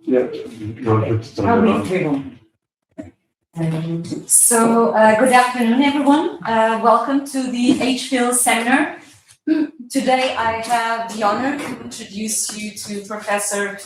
Yeah. Good afternoon, everyone. Welcome to the HPhil seminar. Today, I have the honor to introduce you to Professor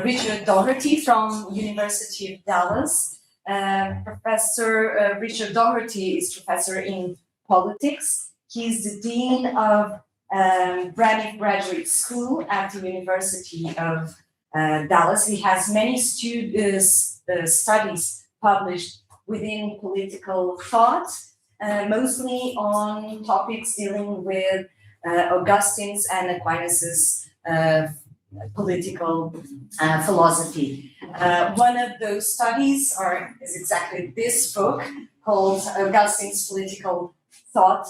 Richard Dougherty from University of Dallas. Professor Richard Dougherty is professor in politics. He's the dean of Braniff Graduate School at the University of Dallas. He has many studies published within political thought, mostly on topics dealing with Augustine's and Aquinas' political philosophy. One of those studies is exactly this book called Augustine's Political Thought,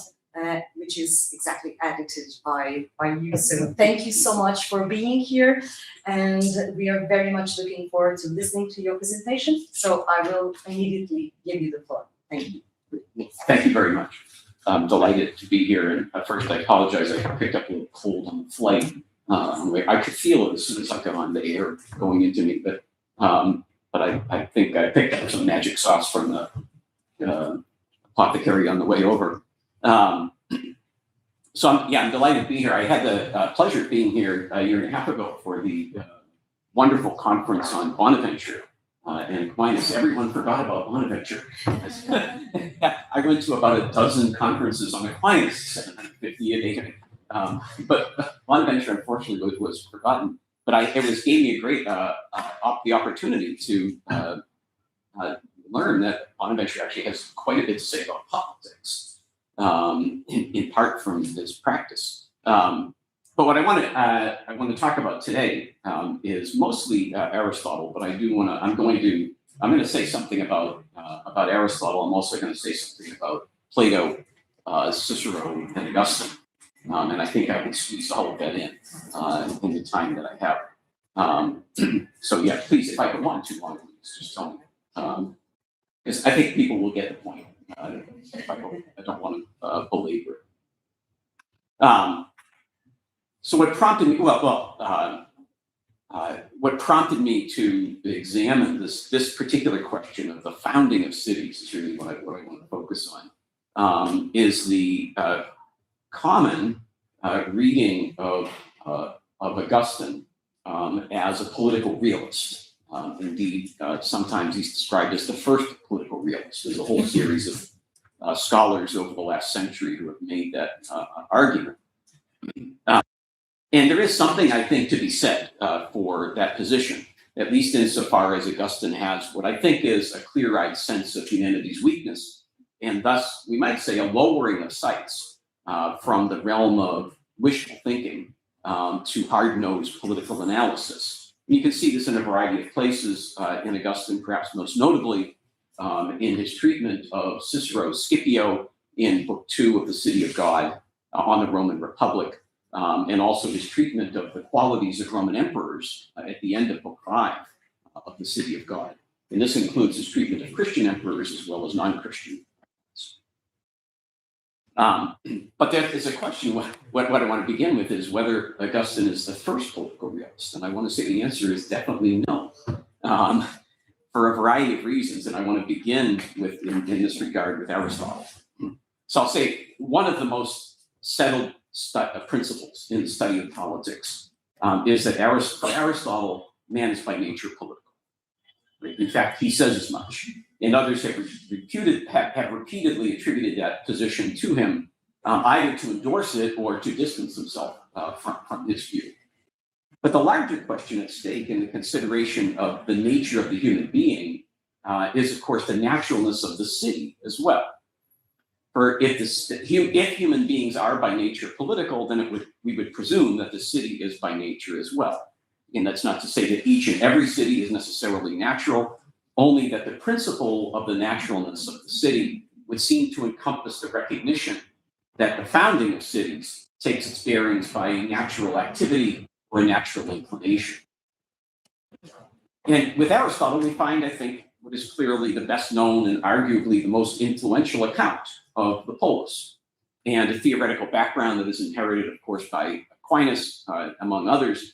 which is exactly edited by you. So thank you so much for being here, and we are very much looking forward to listening to your presentation. So I will immediately give you the floor. Thank you. Thank you very much. I'm delighted to be here. And at first, I apologize. I picked up a little cold on the flight. I could feel it as soon as I got on the air going into me, but I think I picked up some magic sauce from the apothecary on the way over. So I'm delighted to be here. I had the pleasure of being here a year and a half ago for the wonderful conference on Bonaventure and Aquinas. Everyone forgot about Bonaventure. I went to about a dozen conferences on Aquinas, 750 a day. But Bonaventure, unfortunately, was forgotten. But it gave me a great the opportunity to learn that Bonaventure actually has quite a bit to say about politics. In part from this practice. But what I want to talk about today is mostly Aristotle, but I'm going to say something about Aristotle. I'm also going to say something about Plato, Cicero, and Augustine. And I think I can squeeze all of that in the time that I have. So yeah, please, if I go on too long, please just tell me. Because I think people will get the point. I don't want to belabor it. So what prompted me? What prompted me to examine this particular question of the founding of cities is really what I want to focus on. Is the common reading of Augustine as a political realist. Indeed, sometimes he's described as the first political realist. There's a whole series of scholars over the last century who have made that argument. And there is something, I think, to be said for that position, at least insofar as Augustine has what I think is a clear-eyed sense of humanity's weakness, and thus, we might say, a lowering of sights from the realm of wishful thinking to hard-nosed political analysis. You can see this in a variety of places in Augustine, perhaps most notably in his treatment of Cicero's Scipio in Book 2 of the City of God on the Roman Republic, and also his treatment of the qualities of Roman emperors at the end of Book 5 of the City of God. And this includes his treatment of Christian emperors as well as non-Christian. But there is a question, what I want to begin with is whether Augustine is the first political realist. And I want to say the answer is definitely no, for a variety of reasons. And I want to begin with, in this regard, with Aristotle. So I'll say one of the most settled principles in the study of politics is that for Aristotle, man is by nature political. In fact, he says as much. And others have repeatedly attributed that position to him, either to endorse it or to distance himself from his view. But the larger question at stake in the consideration of the nature of the human being is, of course, the naturalness of the city as well. For if human beings are by nature political, then we would presume that the city is by nature as well. And that's not to say that each and every city is necessarily natural, only that the principle of the naturalness of the city would seem to encompass the recognition that the founding of cities takes its bearings by natural activity or natural inclination. And with Aristotle, we find, I think, what is clearly the best known and arguably the most influential account of the polis, and a theoretical background that is inherited, of course, by Aquinas, among others.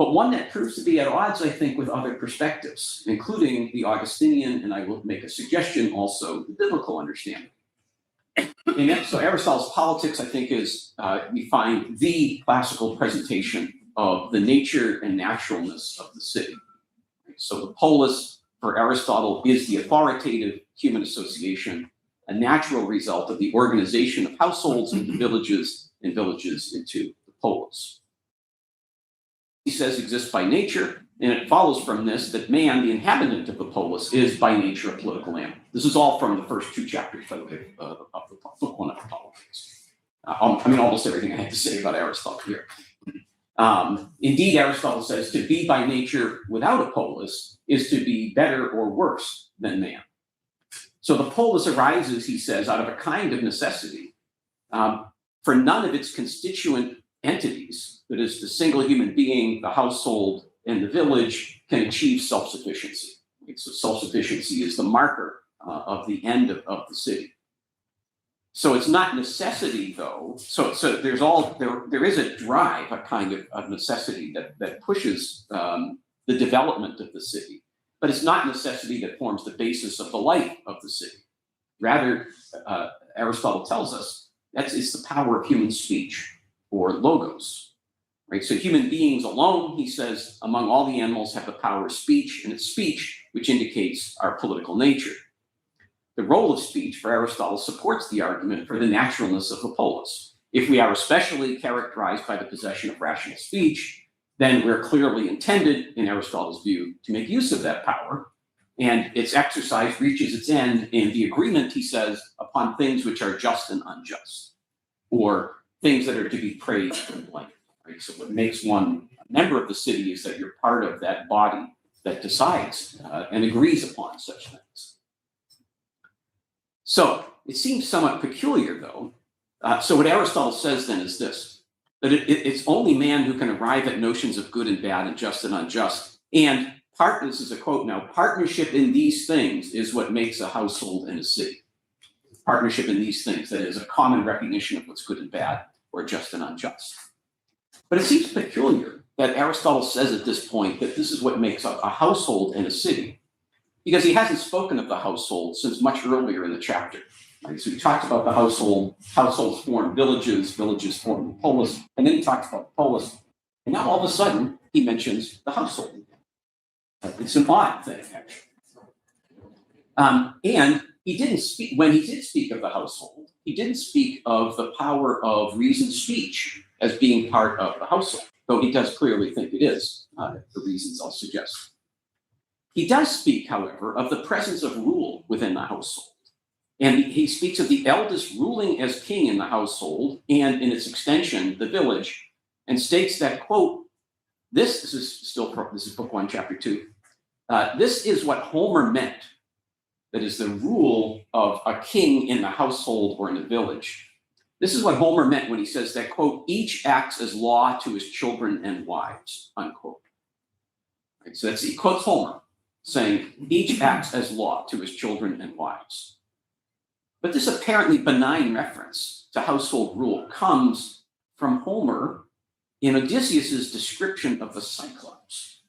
but one that proves to be at odds, I think, with other perspectives, including the Augustinian, and I will make a suggestion also, the biblical understanding. And so Aristotle's Politics, I think, is, we find the classical presentation of the nature and naturalness of the city. So the polis, for Aristotle, is the authoritative human association, a natural result of the organization of households into villages and villages into the polis. He says exists by nature, and it follows from this that man, the inhabitant of the polis, is by nature a political animal. This is all from the first 2 chapters, by the way, of the book 1 of Politics. I mean, almost everything I had to say about Aristotle here. Indeed, Aristotle says to be by nature without a polis is to be better or worse than man. So the polis arises, he says, out of a kind of necessity, for none of its constituent entities, that is, the single human being, the household, and the village, can achieve self-sufficiency. So self-sufficiency is the marker of the end of the city. So it's not necessity, though. So there is a drive, a kind of necessity that pushes the development of the city, but it's not necessity that forms the basis of the life of the city. Rather, Aristotle tells us it's the power of human speech, or logos, right? So human beings alone, he says, among all the animals have the power of speech, and it's speech which indicates our political nature. The role of speech for Aristotle supports the argument for the naturalness of the polis. If we are especially characterized by the possession of rational speech, then we're clearly intended, in Aristotle's view, to make use of that power, and its exercise reaches its end in the agreement, he says, upon things which are just and unjust, or things that are to be praised and blamed. Right? So what makes one a member of the city is that you're part of that body that decides and agrees upon such things. So it seems somewhat peculiar, though. So what Aristotle says then is this, that it's only man who can arrive at notions of good and bad and just and unjust. And this is a quote now, partnership in these things is what makes a household and a city. Partnership in these things, that is, a common recognition of what's good and bad, or just and unjust. But it seems peculiar that Aristotle says at this point that this is what makes a household and a city, because he hasn't spoken of the household since much earlier in the chapter. Right? So he talks about the household, households form villages, villages form the polis, and then he talks about the polis, and now all of a sudden he mentions the household. It's an odd thing, actually. And he didn't speak, when he did speak of the household, he didn't speak of the power of reasoned speech as being part of the household, though he does clearly think it is, for reasons I'll suggest. He does speak, however, of the presence of rule within the household. And he speaks of the eldest ruling as king in the household and, in its extension, the village, and states that, quote, this is book 1, chapter 2. This is what Homer meant. That is the rule of a king in the household or in the village. This is what Homer meant when he says that, quote, each acts as law to his children and wives, unquote. Right, so he quotes Homer saying each acts as law to his children and wives. But this apparently benign reference to household rule comes from Homer in Odysseus's description of the Cyclops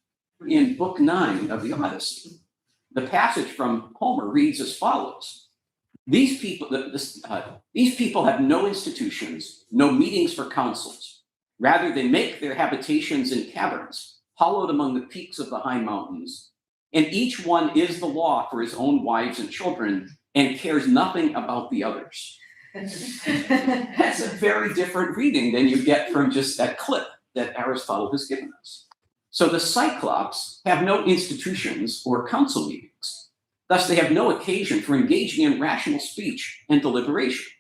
in book 9 of the Odyssey. The passage from Homer reads as follows. These people have no institutions, no meetings for councils. Rather, they make their habitations in caverns, hollowed among the peaks of the high mountains. And each one is the law for his own wives and children and cares nothing about the others. That's a very different reading than you get from just that clip that Aristotle has given us. So the Cyclops have no institutions or council meetings. Thus, they have no occasion for engaging in rational speech and deliberation,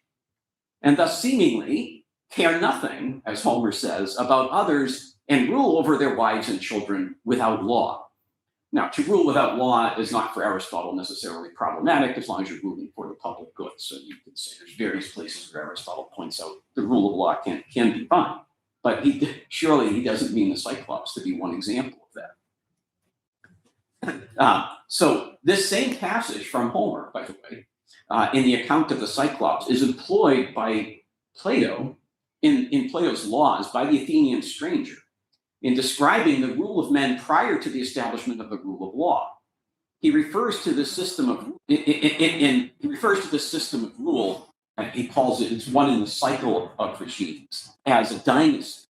and thus seemingly care nothing, as Homer says, about others and rule over their wives and children without law. Now, to rule without law is not for Aristotle necessarily problematic as long as you're ruling for the public good. So you could say there's various places where Aristotle points out the rule of law can be fine. But surely he doesn't mean the Cyclops to be one example of that. So this same passage from Homer, by the way, in the account of the Cyclops is employed by Plato in Plato's Laws by the Athenian stranger. in describing the rule of men prior to the establishment of the rule of law. He refers to the system of rule. He calls it, it's one in the cycle of regimes, as a dynasty.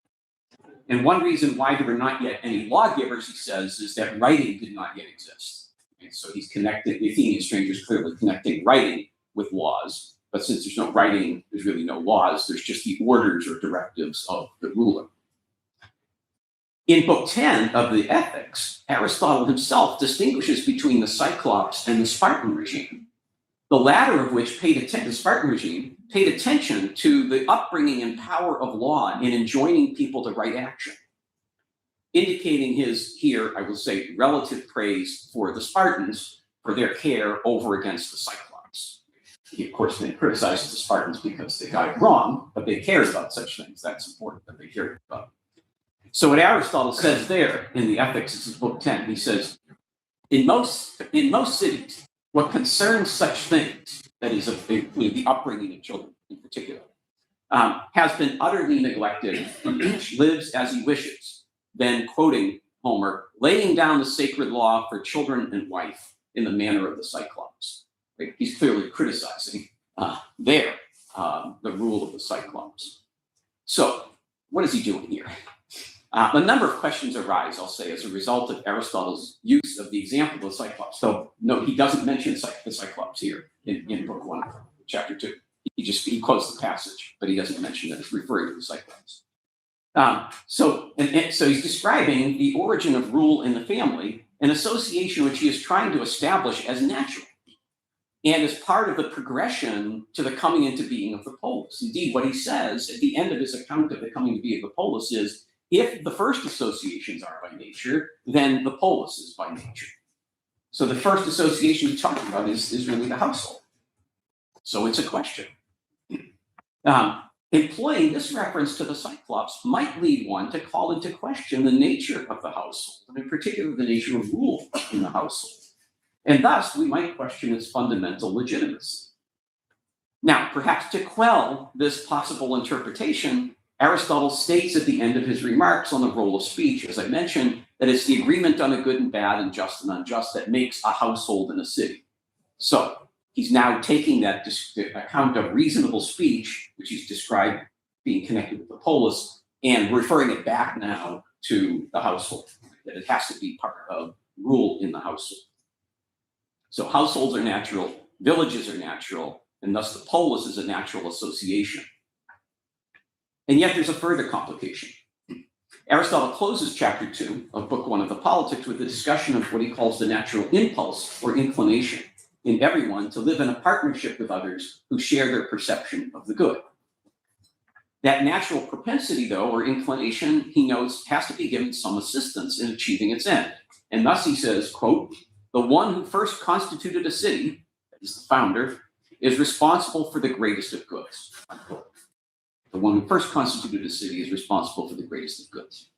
And one reason why there were not yet any lawgivers, he says, is that writing did not yet exist. And so he's connecting, the Athenian strangers clearly connecting writing with laws. But since there's no writing, there's really no laws. There's just the orders or directives of the ruler. In Book 10 of the Ethics, Aristotle himself distinguishes between the Cyclops and the Spartan regime, the latter of which the Spartan regime paid attention to the upbringing and power of law in enjoining people to right action, indicating his, here, I will say, relative praise for the Spartans for their care over against the Cyclops. He, of course, then criticizes the Spartans because they got it wrong, but they cared about such things. That's important that they cared about. So what Aristotle says there in the Ethics, this is Book 10, he says, in most cities, what concerns such things, that is, the upbringing of children in particular, has been utterly neglected, and each lives as he wishes. Then, quoting Homer, laying down the sacred law for children and wife in the manner of the Cyclops. Right? He's clearly criticizing the rule of the Cyclops. So, what is he doing here? A number of questions arise, I'll say, as a result of Aristotle's use of the example of the Cyclops. So, no, he doesn't mention the Cyclops here in Book 1, Chapter 2. He quotes the passage, but he doesn't mention that it's referring to the Cyclops. So he's describing the origin of rule in the family, an association which he is trying to establish as natural, and as part of the progression to the coming into being of the polis. Indeed, what he says at the end of his account of the coming to be of the polis is, if the first associations are by nature, then the polis is by nature. So the first association he's talking about is really the household. So it's a question. Employing this reference to the Cyclops might lead one to call into question the nature of the household, and in particular the nature of rule in the household. And thus, we might question its fundamental legitimacy. Now, perhaps to quell this possible interpretation, Aristotle states at the end of his remarks on the role of speech, as I mentioned, that it's the agreement on a good and bad and just and unjust that makes a household in a city. So he's now taking that account of reasonable speech, which he's described being connected with the polis, and referring it back now to the household, that it has to be part of rule in the household. So households are natural, villages are natural, and thus the polis is a natural association. And yet there's a further complication. Aristotle closes chapter 2 of book 1 of the Politics with a discussion of what he calls the natural impulse or inclination in everyone to live in a partnership with others who share their perception of the good. That natural propensity, though, or inclination, he notes, has to be given some assistance in achieving its end. And thus he says, quote, the one who first constituted a city, that is the founder, is responsible for the greatest of goods. Unquote. The one who first constituted a city is responsible for the greatest of goods.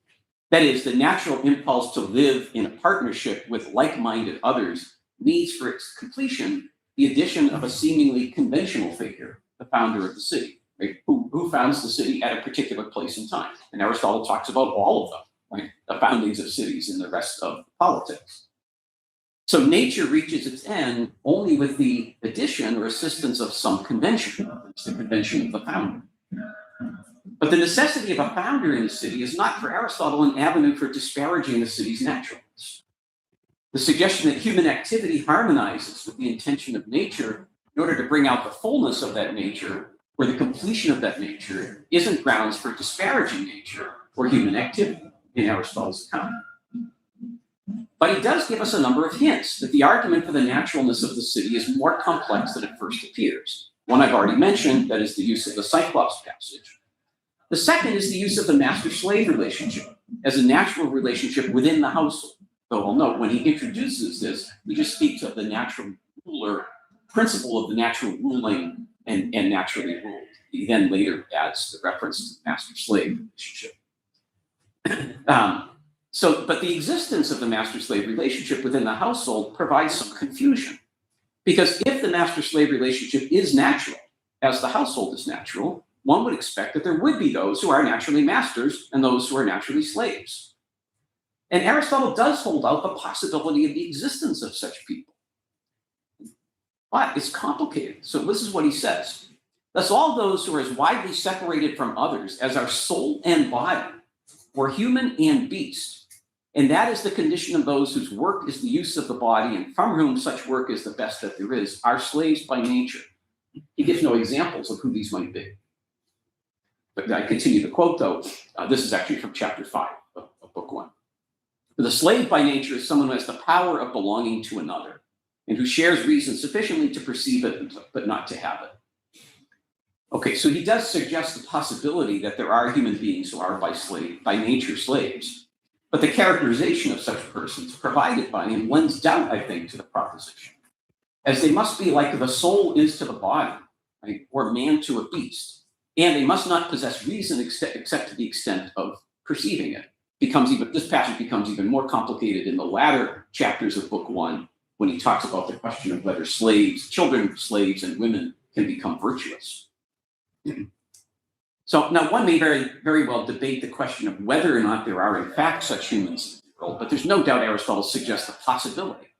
That is, the natural impulse to live in a partnership with like-minded others needs for its completion the addition of a seemingly conventional figure, the founder of the city, right? Who founds the city at a particular place and time. And Aristotle talks about all of them, right? The foundings of cities and the rest of politics. So nature reaches its end only with the addition or assistance of some convention. It's the convention of the founder. But the necessity of a founder in a city is not for Aristotle an avenue for disparaging the city's naturalness. The suggestion that human activity harmonizes with the intention of nature in order to bring out the fullness of that nature or the completion of that nature isn't grounds for disparaging nature or human activity in Aristotle's account. But he does give us a number of hints that the argument for the naturalness of the city is more complex than it first appears. One I've already mentioned, that is the use of the Cyclops passage. The second is the use of the master-slave relationship as a natural relationship within the household. Though I'll note, when he introduces this, he just speaks of the natural ruler, principle of the natural ruling and naturally ruled. He then later adds the reference to the master-slave relationship. But the existence of the master-slave relationship within the household provides some confusion. Because if the master-slave relationship is natural, as the household is natural, one would expect that there would be those who are naturally masters and those who are naturally slaves. And Aristotle does hold out the possibility of the existence of such people. But it's complicated. So this is what he says. Thus, all those who are as widely separated from others as are soul and body, or human and beast, and that is the condition of those whose work is the use of the body, and from whom such work is the best that there is, are slaves by nature. He gives no examples of who these might be. But I continue to quote, though. This is actually from chapter 5 of book 1. The slave by nature is someone who has the power of belonging to another, and who shares reason sufficiently to perceive it, but not to have it. Okay, so he does suggest the possibility that there are human beings who are by nature slaves, but the characterization of such persons provided by him lends doubt, I think, to the proposition, as they must be like the soul is to the body, right, or man to a beast, and they must not possess reason except to the extent of perceiving it. This passage becomes even more complicated in the latter chapters of book 1, when he talks about the question of whether children, slaves, and women can become virtuous. So now one may very, very well debate the question of whether or not there are in fact such humans in the world, but there's no doubt Aristotle suggests the possibility.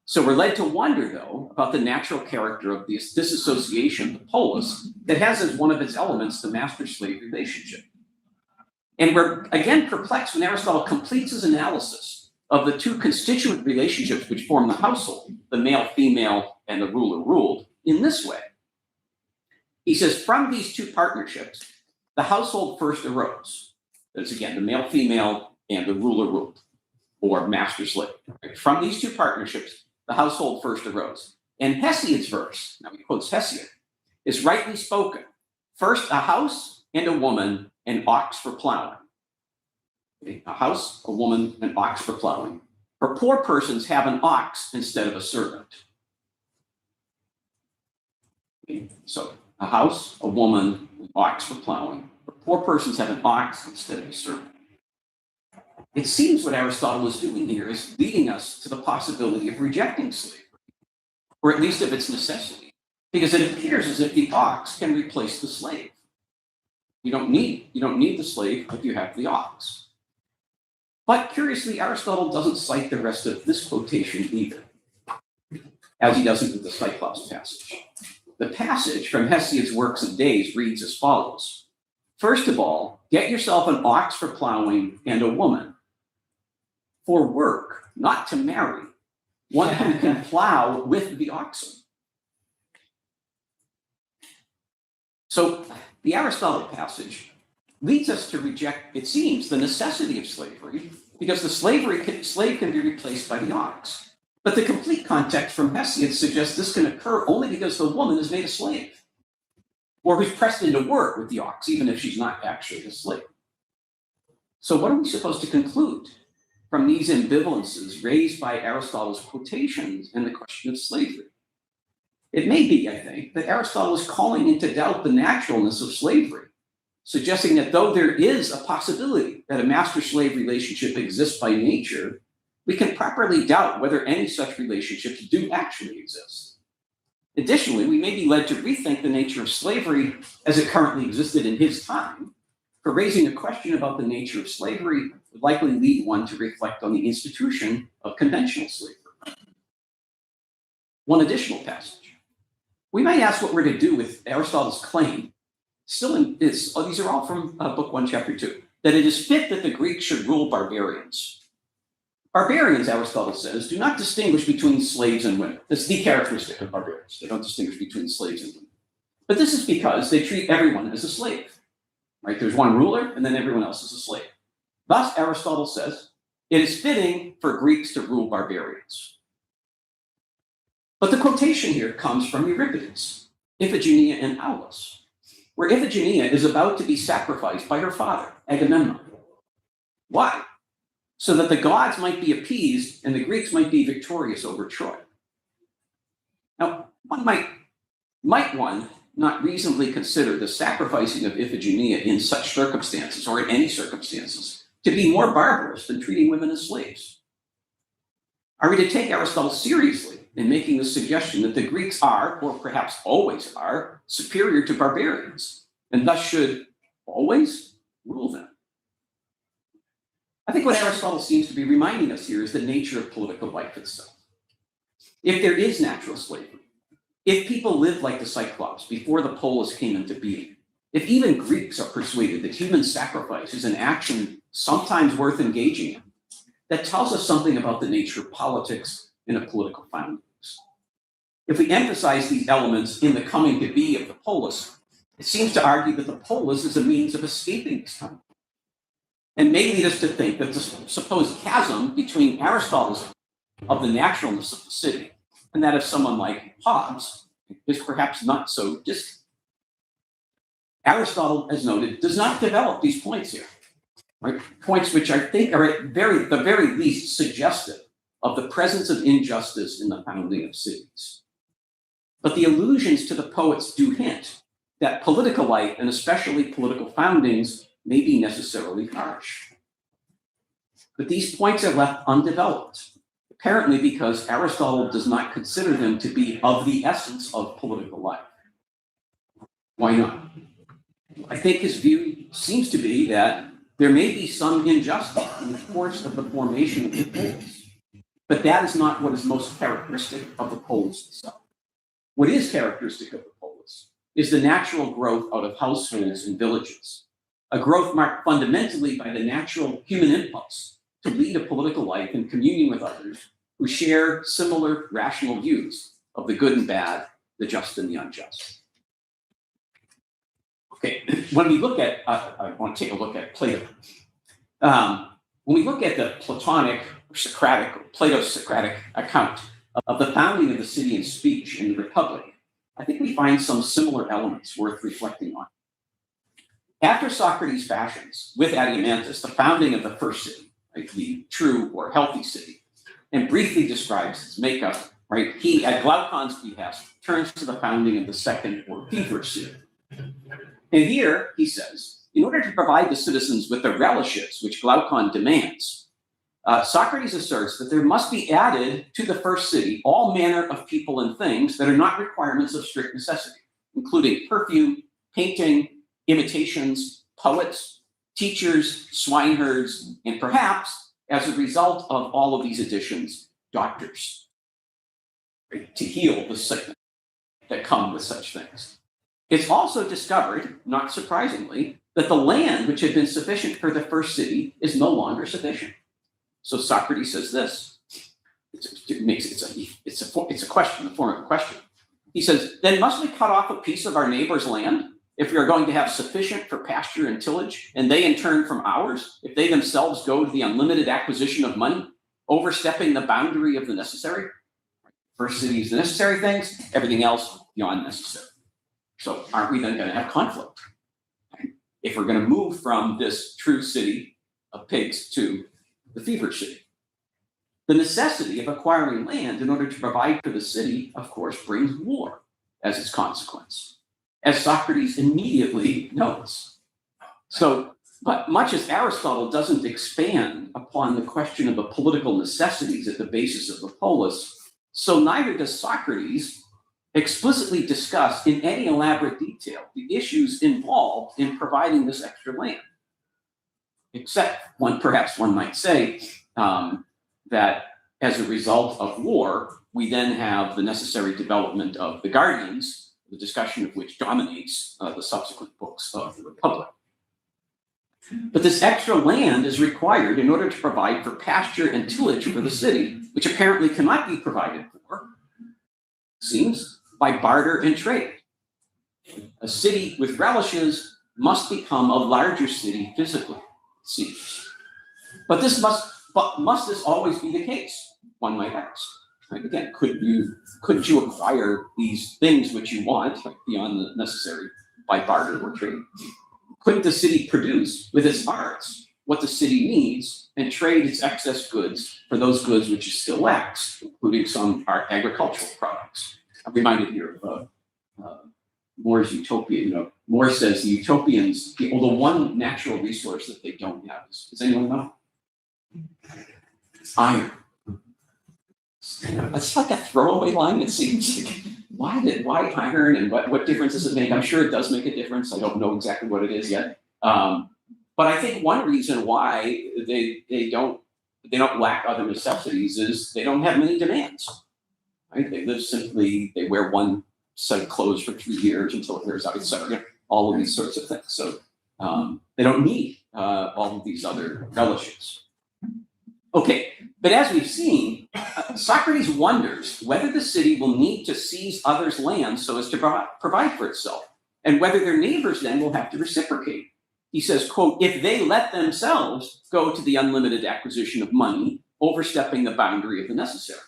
So we're led to wonder, though, about the natural character of this disassociation, the polis, that has as one of its elements the master-slave relationship. And we're again perplexed when Aristotle completes his analysis of the two constituent relationships which form the household, the male-female and the ruler-ruled, in this way. He says, from these two partnerships, the household first arose. That's again, the male-female and the ruler-ruled, or master-slave. Right? From these two partnerships, the household first arose. And Hesiod's verse, now he quotes Hesiod, is rightly spoken. First, a house and a woman, an ox for plowing. Okay? A house, a woman, an ox for plowing. For poor persons have an ox instead of a servant. Okay? So, a house, a woman, an ox for plowing. For poor persons have an ox instead of a servant. It seems what Aristotle is doing here is leading us to the possibility of rejecting slavery, or at least of its necessity, because it appears as if the ox can replace the slave. You don't need the slave if you have the ox. But curiously, Aristotle doesn't cite the rest of this quotation either, as he doesn't with the Cyclops passage. The passage from Hesiod's Works and Days reads as follows. First of all, get yourself an ox for plowing and a woman for work, not to marry, one who can plow with the oxen. So the Aristotle passage leads us to reject, it seems, the necessity of slavery, because the slave can be replaced by the ox. But the complete context from Hesiod suggests this can occur only because the woman is made a slave, or who's pressed into work with the ox, even if she's not actually a slave. So what are we supposed to conclude from these ambivalences raised by Aristotle's quotations in the question of slavery? It may be, I think, that Aristotle is calling into doubt the naturalness of slavery, suggesting that though there is a possibility that a master-slave relationship exists by nature, we can properly doubt whether any such relationships do actually exist. Additionally, we may be led to rethink the nature of slavery as it currently existed in his time, for raising a question about the nature of slavery would likely lead one to reflect on the institution of conventional slavery. One additional passage. We might ask what we're to do with Aristotle's claim, these are all from book 1, chapter 2, that it is fit that the Greeks should rule barbarians. Barbarians, Aristotle says, do not distinguish between slaves and women. That's the characteristic of barbarians. They don't distinguish between slaves and women. But this is because they treat everyone as a slave. Right? There's one ruler, and then everyone else is a slave. Thus, Aristotle says, it is fitting for Greeks to rule barbarians. But the quotation here comes from Euripides, Iphigenia and Aulis, where Iphigenia is about to be sacrificed by her father, Agamemnon. Why? So that the gods might be appeased and the Greeks might be victorious over Troy. Now, one might one not reasonably consider the sacrificing of Iphigenia in such circumstances, or in any circumstances, to be more barbarous than treating women as slaves? Are we to take Aristotle seriously in making the suggestion that the Greeks are, or perhaps always are, superior to barbarians, and thus should always rule them? I think what Aristotle seems to be reminding us here is the nature of political life itself. If there is natural slavery, if people lived like the Cyclops before the polis came into being, if even Greeks are persuaded that human sacrifice is an action sometimes worth engaging in, that tells us something about the nature of politics and of political foundings. If we emphasize these elements in the coming to be of the polis, it seems to argue that the polis is a means of escaping this time, and may lead us to think that the supposed chasm between Aristotle's of the naturalness of the city and that of someone like Hobbes is perhaps not so distant. Aristotle, as noted, does not develop these points here, right? Points which I think are at the very least suggestive of the presence of injustice in the founding of cities. But the allusions to the poets do hint that political life, and especially political foundings, may be necessarily harsh. But these points are left undeveloped, apparently because Aristotle does not consider them to be of the essence of political life. Why not? I think his view seems to be that there may be some injustice in the course of the formation of the polis, but that is not what is most characteristic of the polis itself. What is characteristic of the polis is the natural growth out of households and villages, a growth marked fundamentally by the natural human impulse to lead a political life in communion with others who share similar rational views of the good and bad, the just and the unjust. Okay, when we look at, I want to take a look at Plato. When we look at the Platonic, or Socratic, or Plato-Socratic account of the founding of the city and speech in the Republic, I think we find some similar elements worth reflecting on. After Socrates fashions, with Adiamantus, the founding of the first city, right, the true or healthy city, and briefly describes its makeup, right, he, at Glaucon's behest, turns to the founding of the second or feverish city. And here, he says, in order to provide the citizens with the relishes which Glaucon demands, Socrates asserts that there must be added to the first city all manner of people and things that are not requirements of strict necessity, including perfume, painting, imitations, poets, teachers, swineherds, and perhaps, as a result of all of these additions, doctors, right, to heal the sickness that come with such things. It's also discovered, not surprisingly, that the land which had been sufficient for the first city is no longer sufficient. So Socrates says this. It's a question, the form of a question. He says, then must we cut off a piece of our neighbor's land if we are going to have sufficient for pasture and tillage, and they in turn from ours, if they themselves go to the unlimited acquisition of money, overstepping the boundary of the necessary? First city is the necessary things, everything else beyond necessary. So aren't we then going to have conflict? If we're going to move from this true city of pigs to the feverish city. The necessity of acquiring land in order to provide for the city, of course, brings war as its consequence, as Socrates immediately notes. So, but much as Aristotle doesn't expand upon the question of the political necessities at the basis of the polis, so neither does Socrates explicitly discuss in any elaborate detail the issues involved in providing this extra land. Except perhaps one might say that as a result of war, we then have the necessary development of the Guardians, the discussion of which dominates the subsequent books of the Republic. But this extra land is required in order to provide for pasture and tillage for the city, which apparently cannot be provided for, seems, by barter and trade. A city with relishes must become a larger city physically, it seems. But must this always be the case? One might ask. Right? Again, couldn't you acquire these things which you want, like beyond the necessary, by barter or trade? Couldn't the city produce with its arts what the city needs and trade its excess goods for those goods which it still lacks, including some agricultural products? I'm reminded here of More's utopia. More says the utopians, the one natural resource that they don't have is, does anyone know? Iron. It's like a throwaway line, it seems. Why iron, and what difference does it make? I'm sure it does make a difference. I don't know exactly what it is yet. But I think one reason why they don't lack other necessities is they don't have many demands. Right? They live simply. They wear one set of clothes for 3 years until it wears out, etc. All of these sorts of things. So they don't need all of these other relishes. Okay, but as we've seen, Socrates wonders whether the city will need to seize others' land so as to provide for itself, and whether their neighbors then will have to reciprocate. He says, quote, if they let themselves go to the unlimited acquisition of money, overstepping the boundary of the necessary.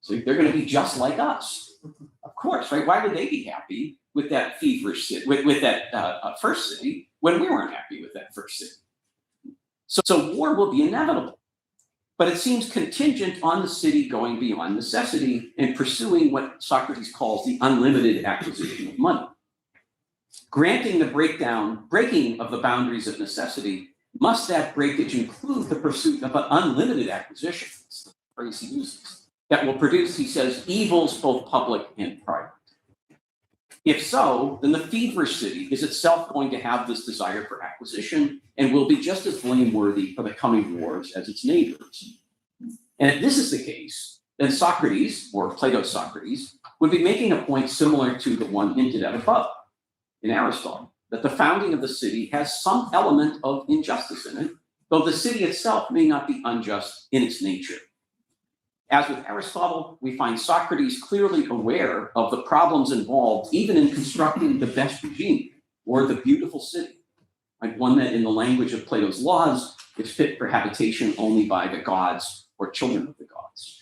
So they're going to be just like us. Of course, right? Why would they be happy with that feverish city, with that first city, when we weren't happy with that first city? So war will be inevitable. But it seems contingent on the city going beyond necessity and pursuing what Socrates calls the unlimited acquisition of money. Granting the breaking of the boundaries of necessity, must that breakage include the pursuit of an unlimited acquisition? That's the phrase he uses. That will produce, he says, evils both public and private. If so, then the feverish city is itself going to have this desire for acquisition and will be just as blameworthy for the coming wars as its neighbors. And if this is the case, then Socrates, or Plato's Socrates, would be making a point similar to the one hinted at above in Aristotle, that the founding of the city has some element of injustice in it, though the city itself may not be unjust in its nature. As with Aristotle, we find Socrates clearly aware of the problems involved even in constructing the best regime, or the beautiful city, like one that in the language of Plato's laws is fit for habitation only by the gods or children of the gods.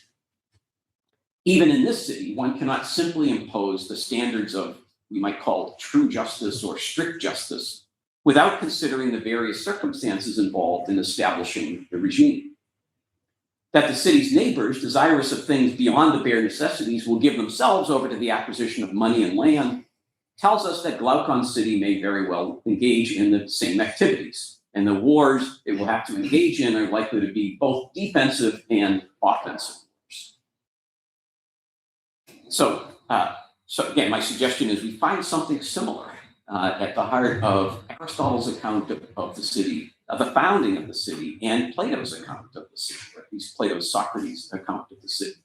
Even in this city, one cannot simply impose the standards of, we might call true justice or strict justice, without considering the various circumstances involved in establishing the regime. That the city's neighbors, desirous of things beyond the bare necessities, will give themselves over to the acquisition of money and land, tells us that Glaucon's city may very well engage in the same activities. And the wars it will have to engage in are likely to be both defensive and offensive wars. So again, my suggestion is we find something similar at the heart of Aristotle's account of the city, of the founding of the city, and Plato's account of the city, or at least Plato's Socrates' account of the city.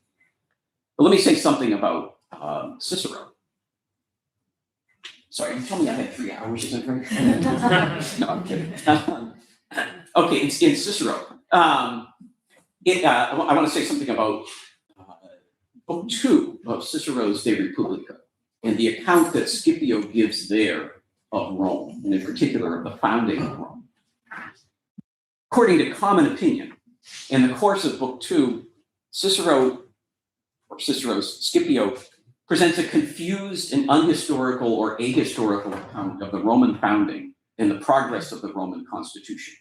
But let me say something about Cicero. Sorry, you told me I had 3 hours, is that right? No, I'm kidding. Okay, it's in Cicero. I want to say something about book 2 of Cicero's De Republica, and the account that Scipio gives there of Rome, and in particular of the founding of Rome. According to common opinion, in the course of book 2, Scipio presents a confused and unhistorical or ahistorical account of the Roman founding and the progress of the Roman constitution.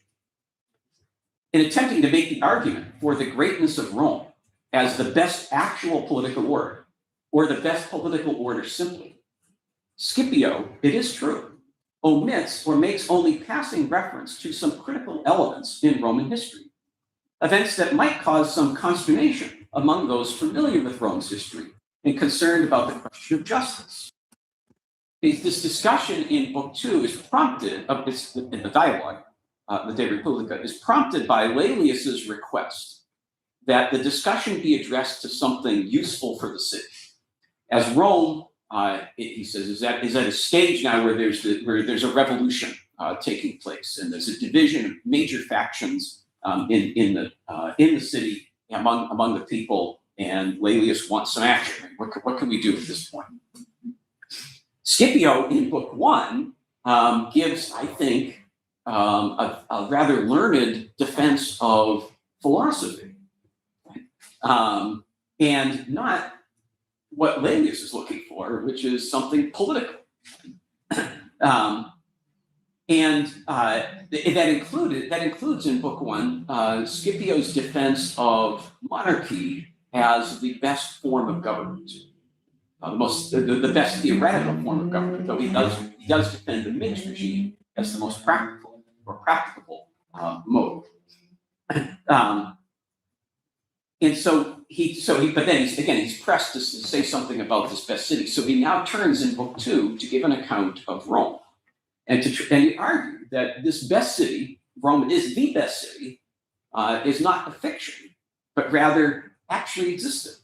In attempting to make the argument for the greatness of Rome as the best actual political order, or the best political order simply, Scipio, it is true, omits or makes only passing reference to some critical elements in Roman history, events that might cause some consternation among those familiar with Rome's history and concerned about the question of justice. This discussion in book 2 is prompted, in the dialogue, the De Republica, is prompted by Laelius's request that the discussion be addressed to something useful for the city. As Rome, he says, is at a stage now where there's a revolution taking place, and there's a division of major factions in the city among the people. And Laelius wants some action. What can we do at this point? Scipio, in book 1, gives, I think, a rather learned defense of philosophy, and not what Laelius is looking for, which is something political. That includes in book 1 Scipio's defense of monarchy as the best form of government, the best theoretical form of government, though he does defend the mixed regime as the most practical or practicable mode. But then he's pressed to say something about this best city. So he now turns in book 2 to give an account of Rome, and he argued that this best city, Rome is the best city, is not a fiction, but rather actually existed.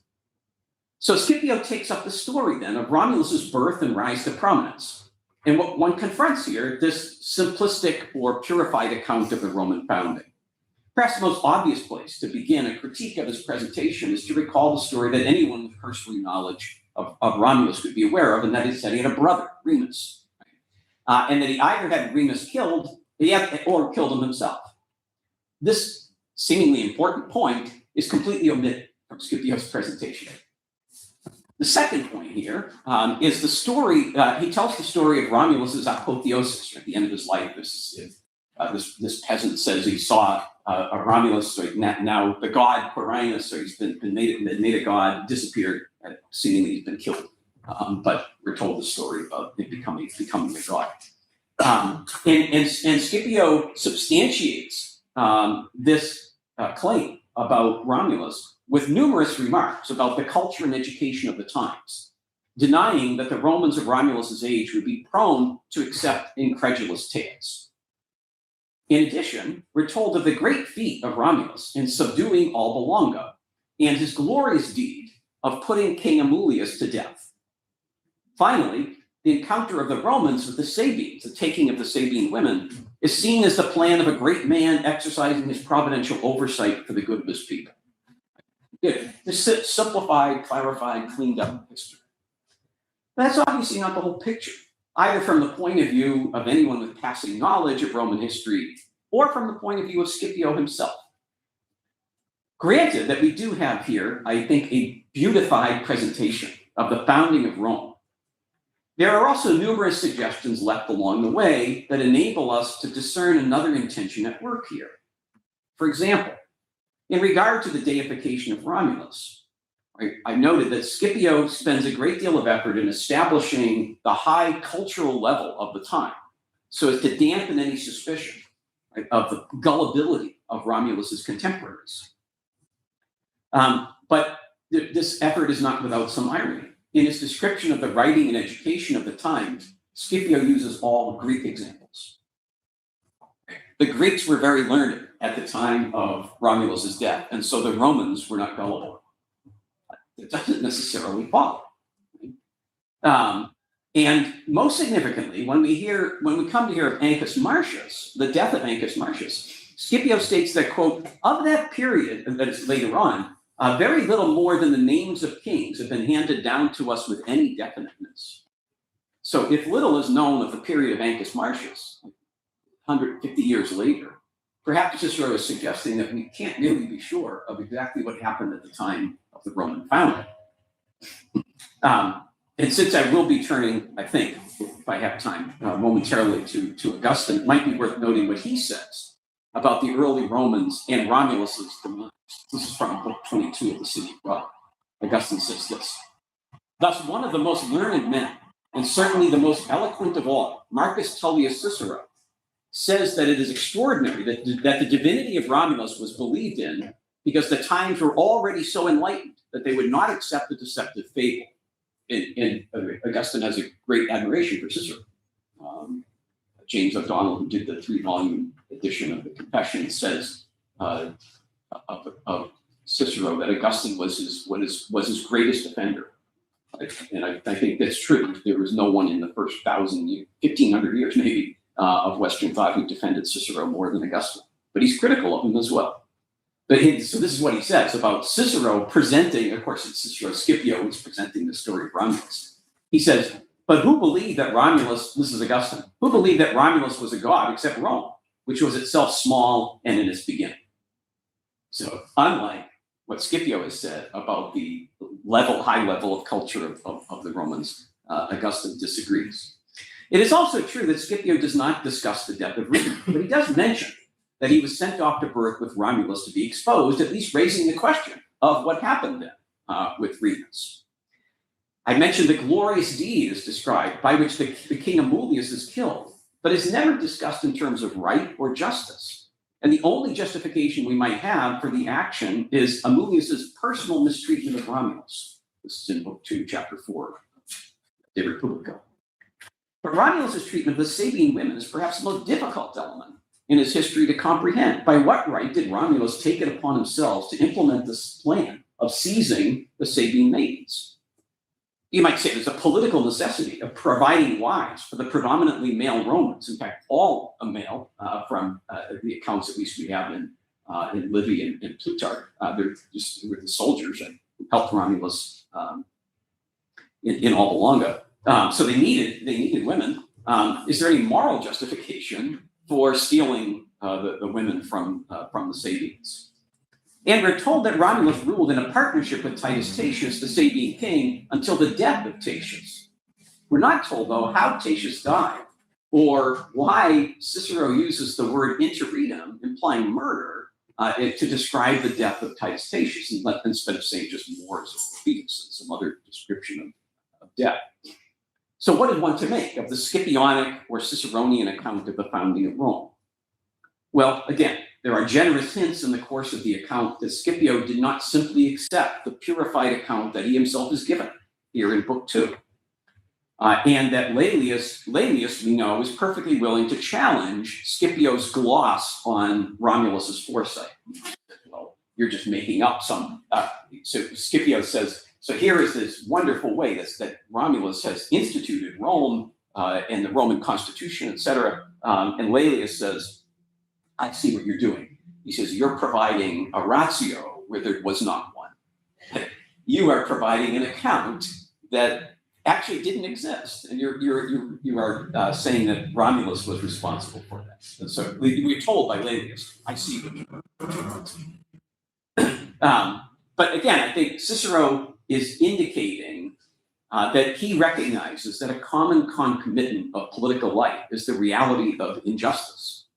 So Scipio takes up the story then of Romulus's birth and rise to prominence. And what one confronts here, this simplistic or purified account of the Roman founding. Perhaps the most obvious place to begin a critique of his presentation is to recall the story that anyone with cursory knowledge of Romulus could be aware of, and that is that he had a brother, Remus, and that he either had Remus killed or killed him himself. This seemingly important point is completely omitted from Scipio's presentation. The second point here is the story. He tells the story of Romulus's apotheosis at the end of his life. This peasant says he saw a Romulus, so now the god Quirinus, so he's been made a god, disappeared, seemingly he's been killed. But we're told the story of him becoming a god. And Scipio substantiates this claim about Romulus with numerous remarks about the culture and education of the times, denying that the Romans of Romulus's age would be prone to accept incredulous tales. In addition, we're told of the great feat of Romulus in subduing Alba Longa and his glorious deed of putting King Amulius to death. Finally, the encounter of the Romans with the Sabines, the taking of the Sabine women, is seen as the plan of a great man exercising his providential oversight for the good of his people. This simplified, clarified, cleaned up history. But that's obviously not the whole picture, either from the point of view of anyone with passing knowledge of Roman history or from the point of view of Scipio himself. Granted that we do have here, I think, a beautified presentation of the founding of Rome, there are also numerous suggestions left along the way that enable us to discern another intention at work here. For example, in regard to the deification of Romulus, I noted that Scipio spends a great deal of effort in establishing the high cultural level of the time so as to dampen any suspicion of the gullibility of Romulus's contemporaries. But this effort is not without some irony. In his description of the writing and education of the times, Scipio uses all Greek examples. The Greeks were very learned at the time of Romulus's death, and so the Romans were not gullible. It doesn't necessarily follow. And most significantly, when we come to hear of Ancus Marcius, the death of Ancus Marcius, Scipio states that, quote, of that period, and that is later on, very little more than the names of kings have been handed down to us with any definiteness. So if little is known of the period of Ancus Marcius, 150 years later, perhaps Cicero is suggesting that we can't really be sure of exactly what happened at the time of the Roman founding. And since I will be turning, I think, if I have time, momentarily to Augustine, it might be worth noting what he says about the early Romans and Romulus's demise. This is from book 22 of the City of God. Augustine says this: thus, one of the most learned men, and certainly the most eloquent of all, Marcus Tullius Cicero, says that it is extraordinary that the divinity of Romulus was believed in because the times were already so enlightened that they would not accept the deceptive fable. And Augustine has a great admiration for Cicero. James O'Donnell, who did the 3-volume edition of the Confession, says of Cicero that Augustine was his greatest defender. And I think that's true. There was no one in the first 1,500 years maybe of Western thought who defended Cicero more than Augustine. But he's critical of him as well. So this is what he says about Cicero presenting, of course, it's Cicero Scipio who's presenting the story of Romulus. He says, but who believed that Romulus, this is Augustine, who believed that Romulus was a god except Rome, which was itself small and in its beginning? So unlike what Scipio has said about the high level of culture of the Romans, Augustine disagrees. It is also true that Scipio does not discuss the death of Remus, but he does mention that he was sent off to birth with Romulus to be exposed, at least raising the question of what happened then with Remus. I mentioned the glorious deed is described by which the king Amulius is killed, but is never discussed in terms of right or justice. And the only justification we might have for the action is Amulius's personal mistreatment of Romulus. This is in Book 2, Chapter 4, De Republica. But Romulus's treatment of the Sabine women is perhaps the most difficult element in his history to comprehend. By what right did Romulus take it upon himself to implement this plan of seizing the Sabine maidens? You might say there's a political necessity of providing wives for the predominantly male Romans, in fact, all male from the accounts at least we have in Livy and Plutarch. They're just were the soldiers that helped Romulus in Alba Longa. So they needed women. Is there any moral justification for stealing the women from the Sabines? And we're told that Romulus ruled in a partnership with Titus Tatius, the Sabine king, until the death of Tatius. We're not told, though, how Tatius died, or why Cicero uses the word interregnum, implying murder, to describe the death of Titus Tatius, instead of saying just wars or fetus, some other description of death. So what is one to make of the Scipionic or Ciceronian account of the founding of Rome? Well, again, there are generous hints in the course of the account that Scipio did not simply accept the purified account that he himself has given here in Book 2. And that Laelius, we know, is perfectly willing to challenge Scipio's gloss on Romulus's foresight. Well, you're just making up some. So Scipio says, so here is this wonderful way that Romulus has instituted Rome and the Roman constitution, etc. And Laelius says, I see what you're doing. He says, you're providing a ratio where there was not one. You are providing an account that actually didn't exist. And you are saying that Romulus was responsible for that. And so we're told by Laelius, I see what you're doing. But again, I think Cicero is indicating that he recognizes that a common concomitant of political life is the reality of injustice.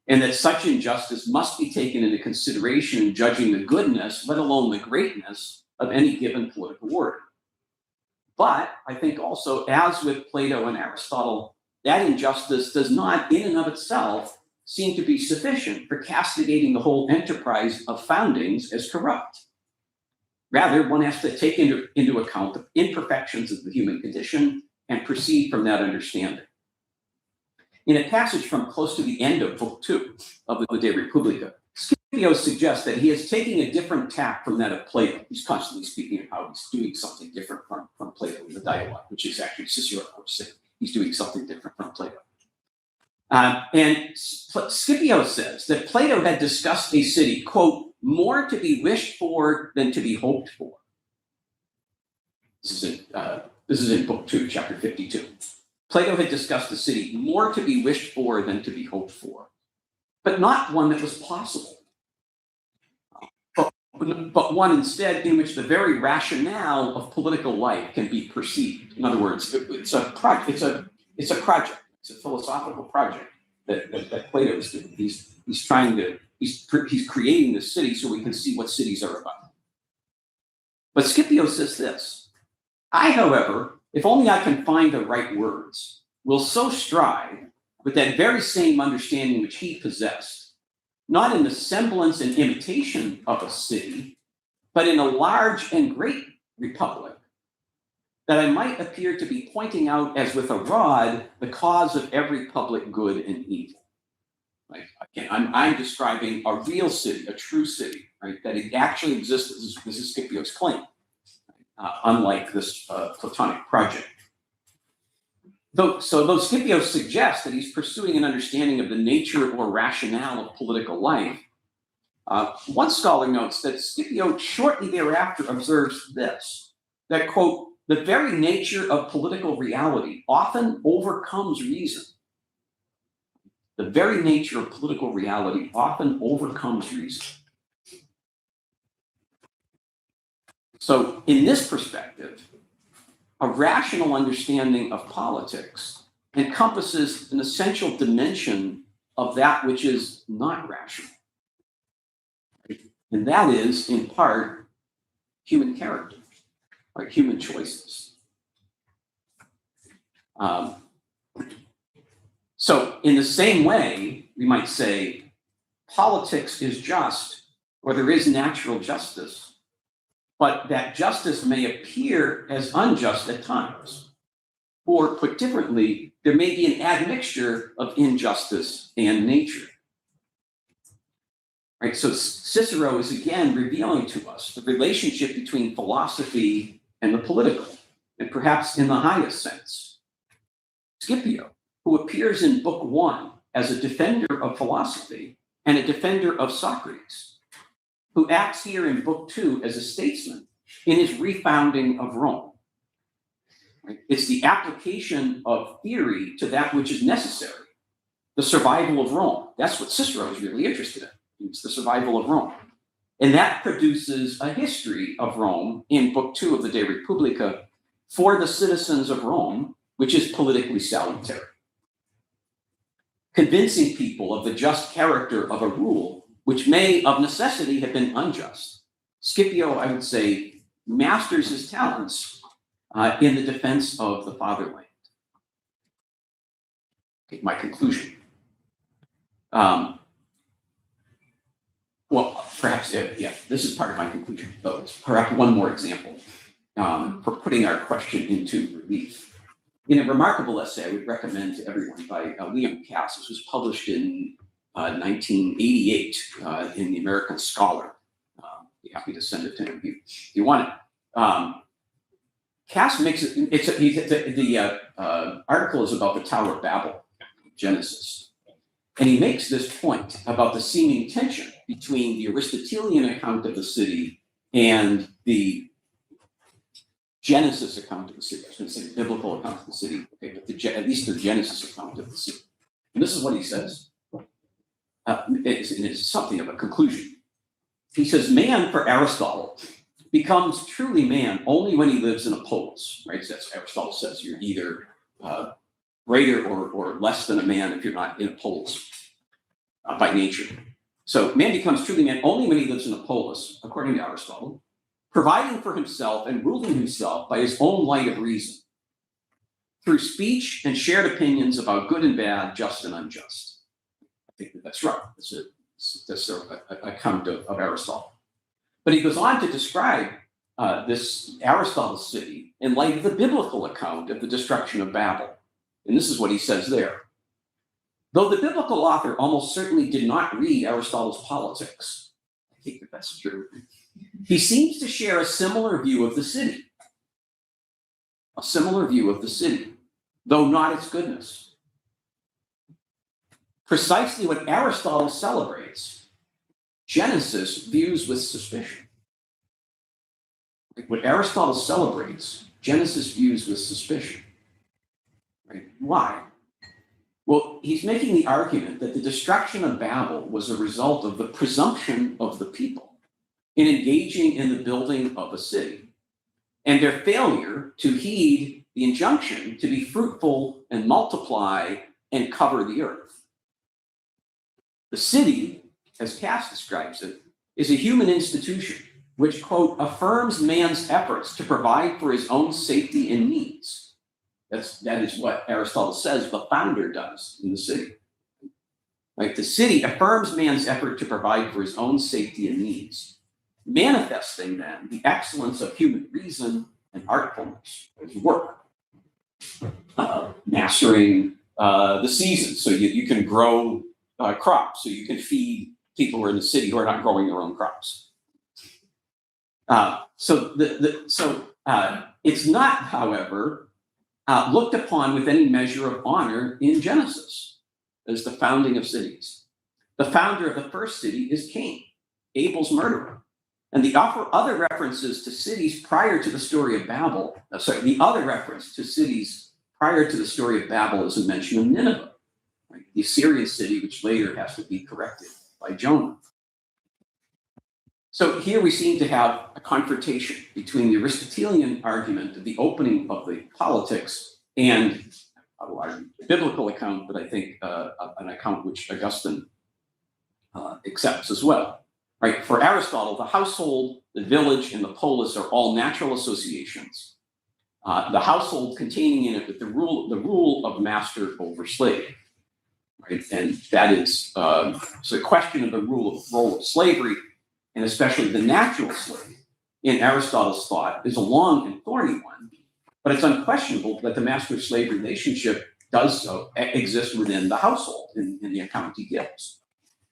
And that such injustice must be taken into consideration in judging the goodness, let alone the greatness, of any given political order. But I think also, as with Plato and Aristotle, that injustice does not, in and of itself, seem to be sufficient for castigating the whole enterprise of foundings as corrupt. Rather, one has to take into account the imperfections of the human condition and proceed from that understanding. In a passage from close to the end of Book 2 of the De Republica, Scipio suggests that he is taking a different tack from that of Plato. He's constantly speaking of how he's doing something different from Plato in the dialogue, which is actually Cicero, of course, saying he's doing something different from Plato. And Scipio says that Plato had discussed a city, quote, more to be wished for than to be hoped for. This is in Book 2, chapter 52. Plato had discussed a city more to be wished for than to be hoped for, but not one that was possible, but one instead in which the very rationale of political life can be perceived. In other words, it's a project, it's a philosophical project that Plato is doing. He's creating this city so we can see what cities are about. But Scipio says this: I, however, if only I can find the right words, will so strive with that very same understanding which he possessed, not in the semblance and imitation of a city, but in a large and great republic, that I might appear to be pointing out as with a rod the cause of every public good and evil. Right? Again, I'm describing a real city, a true city, right? That it actually exists. This is Scipio's claim. Unlike this Platonic project. Though Scipio suggests that he's pursuing an understanding of the nature or rationale of political life, one scholar notes that Scipio shortly thereafter observes this, that, quote, the very nature of political reality often overcomes reason. The very nature of political reality often overcomes reason. So in this perspective, a rational understanding of politics encompasses an essential dimension of that which is not rational. And that is, in part, human character, or human choices. So in the same way, we might say, politics is just, or there is natural justice, but that justice may appear as unjust at times. Or put differently, there may be an admixture of injustice and nature. Right, so Cicero is again revealing to us the relationship between philosophy and the political, and perhaps in the highest sense. Scipio, who appears in Book 1 as a defender of philosophy and a defender of Socrates, who acts here in Book 2 as a statesman in his refounding of Rome. Right? It's the application of theory to that which is necessary, the survival of Rome. That's what Cicero is really interested in. It's the survival of Rome. And that produces a history of Rome in Book 2 of the De Republica for the citizens of Rome, which is politically salutary. Convincing people of the just character of a rule, which may of necessity have been unjust. Scipio, I would say, masters his talents in the defense of the fatherland. Okay, my conclusion. Well, perhaps, yeah, this is part of my conclusion, though. Perhaps one more example for putting our question into relief. In a remarkable essay I would recommend to everyone by Liam Cass. This was published in 1988 in the American Scholar. Be happy to send it to him if you want it. Cass makes it, the article is about the Tower of Babel, Genesis. And he makes this point about the seeming tension between the Aristotelian account of the city and the Genesis account of the city. I was going to say the biblical account of the city, okay, but at least the Genesis account of the city. And this is what he says. It's something of a conclusion. He says, man, for Aristotle, becomes truly man only when he lives in a polis, right? So that's Aristotle says you're either greater or less than a man if you're not in a polis by nature. So man becomes truly man only when he lives in a polis, according to Aristotle, providing for himself and ruling himself by his own light of reason, through speech and shared opinions about good and bad, just and unjust. I think that's right. That's an account of Aristotle. But he goes on to describe this Aristotle's city in light of the biblical account of the destruction of Babel. And this is what he says there. Though the biblical author almost certainly did not read Aristotle's Politics, I think that's true, he seems to share a similar view of the city. A similar view of the city, though not its goodness. Precisely what Aristotle celebrates, Genesis views with suspicion. What Aristotle celebrates, Genesis views with suspicion. Right? Why? Well, he's making the argument that the destruction of Babel was a result of the presumption of the people in engaging in the building of a city, and their failure to heed the injunction to be fruitful and multiply and cover the earth. The city, as Cass describes it, is a human institution which, quote, affirms man's efforts to provide for his own safety and needs. That is what Aristotle says the founder does in the city. Right? The city affirms man's effort to provide for his own safety and needs, manifesting then the excellence of human reason and artfulness as work. Mastering the seasons, so you can grow crops, so you can feed people who are in the city who are not growing their own crops. So it's not, however, looked upon with any measure of honor in Genesis as the founding of cities. The founder of the first city is Cain, Abel's murderer. And the other references to cities prior to the story of Babel, the other reference to cities prior to the story of Babel is a mention of Nineveh, right? The Assyrian city, which later has to be corrected by Jonah. So here we seem to have a confrontation between the Aristotelian argument of the opening of the Politics and a biblical account, but I think an account which Augustine accepts as well. Right? For Aristotle, the household, the village, and the polis are all natural associations. The household containing in it the rule of master over slave. Right? And that is so the question of the role of slavery, and especially the natural slave, in Aristotle's thought, is a long and thorny one, But it's unquestionable that the master-slave relationship does so exist within the household in the account he gives.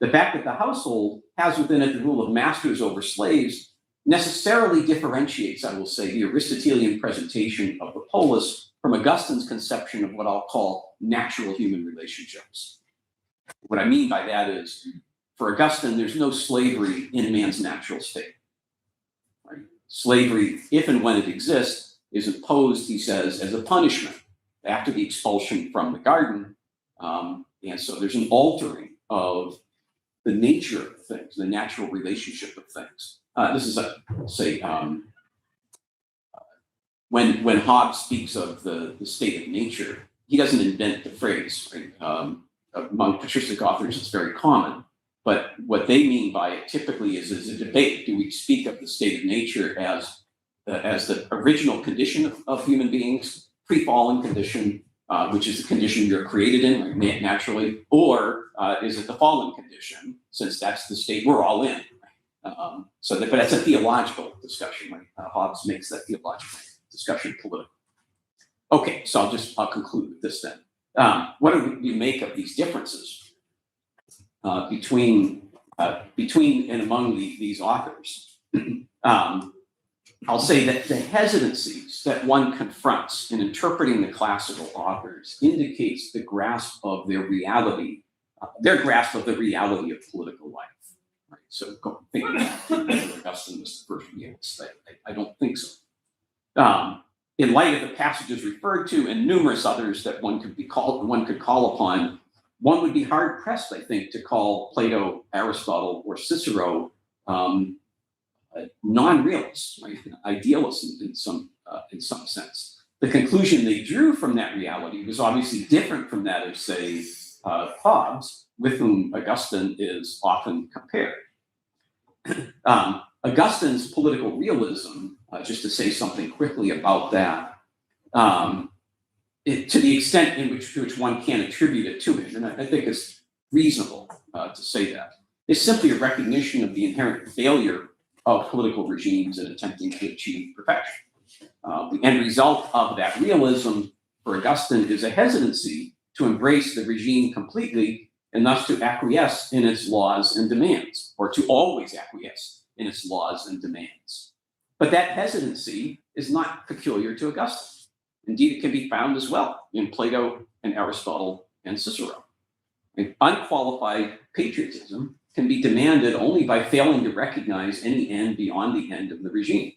The fact that the household has within it the rule of masters over slaves necessarily differentiates, I will say, the Aristotelian presentation of the polis from Augustine's conception of what I'll call natural human relationships. What I mean by that is, for Augustine, there's no slavery in man's natural state. Right? Slavery, if and when it exists, is imposed, he says, as a punishment after the expulsion from the garden. And so there's an altering of the nature of things, the natural relationship of things. This is, when Hobbes speaks of the state of nature, he doesn't invent the phrase. Right? Among patristic authors, it's very common. But what they mean by it typically is a debate. Do we speak of the state of nature as the original condition of human beings, pre-fallen condition, which is the condition you're created in, like naturally, or is it the fallen condition, since that's the state we're all in? But that's a theological discussion. Right? Hobbes makes that theological discussion political. Okay, so I'll conclude with this then. What do we make of these differences between and among these authors? I'll say that the hesitancies that one confronts in interpreting the classical authors indicates the grasp of their reality, their grasp of the reality of political life. Right? So thinking that Augustine was the first realist, I don't think so. In light of the passages referred to and numerous others that one could call upon, one would be hard pressed, I think, to call Plato, Aristotle, or Cicero non-realists, right? Idealists in some sense. The conclusion they drew from that reality was obviously different from that of, say, Hobbes, with whom Augustine is often compared. Augustine's political realism, just to say something quickly about that, to the extent in which one can attribute it to him, and I think it's reasonable to say that, is simply a recognition of the inherent failure of political regimes in attempting to achieve perfection. The end result of that realism for Augustine is a hesitancy to embrace the regime completely and thus to acquiesce in its laws and demands, or to always acquiesce in its laws and demands. But that hesitancy is not peculiar to Augustine. Indeed, it can be found as well in Plato and Aristotle and Cicero. Unqualified patriotism can be demanded only by failing to recognize any end beyond the end of the regime.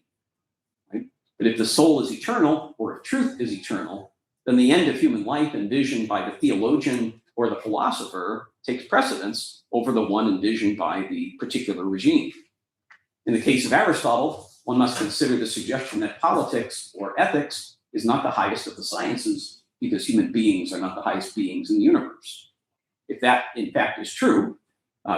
Right? But if the soul is eternal, or if truth is eternal, then the end of human life envisioned by the theologian or the philosopher takes precedence over the one envisioned by the particular regime. In the case of Aristotle, one must consider the suggestion that politics or ethics is not the highest of the sciences because human beings are not the highest beings in the universe. If that, in fact, is true,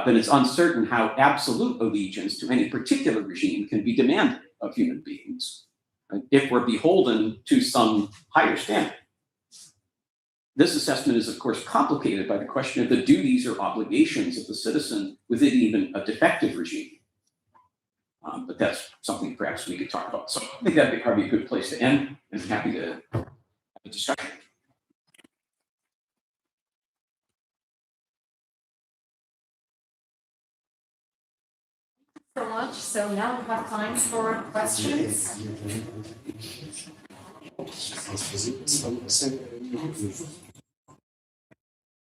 then it's uncertain how absolute allegiance to any particular regime can be demanded of human beings, right, if we're beholden to some higher standard. This assessment is, of course, complicated by the question of the duties or obligations of the citizen within even a defective regime. But that's something perhaps we could talk about. So I think that'd be probably a good place to end, and I'm happy to have a discussion. So much. So now we have time for questions.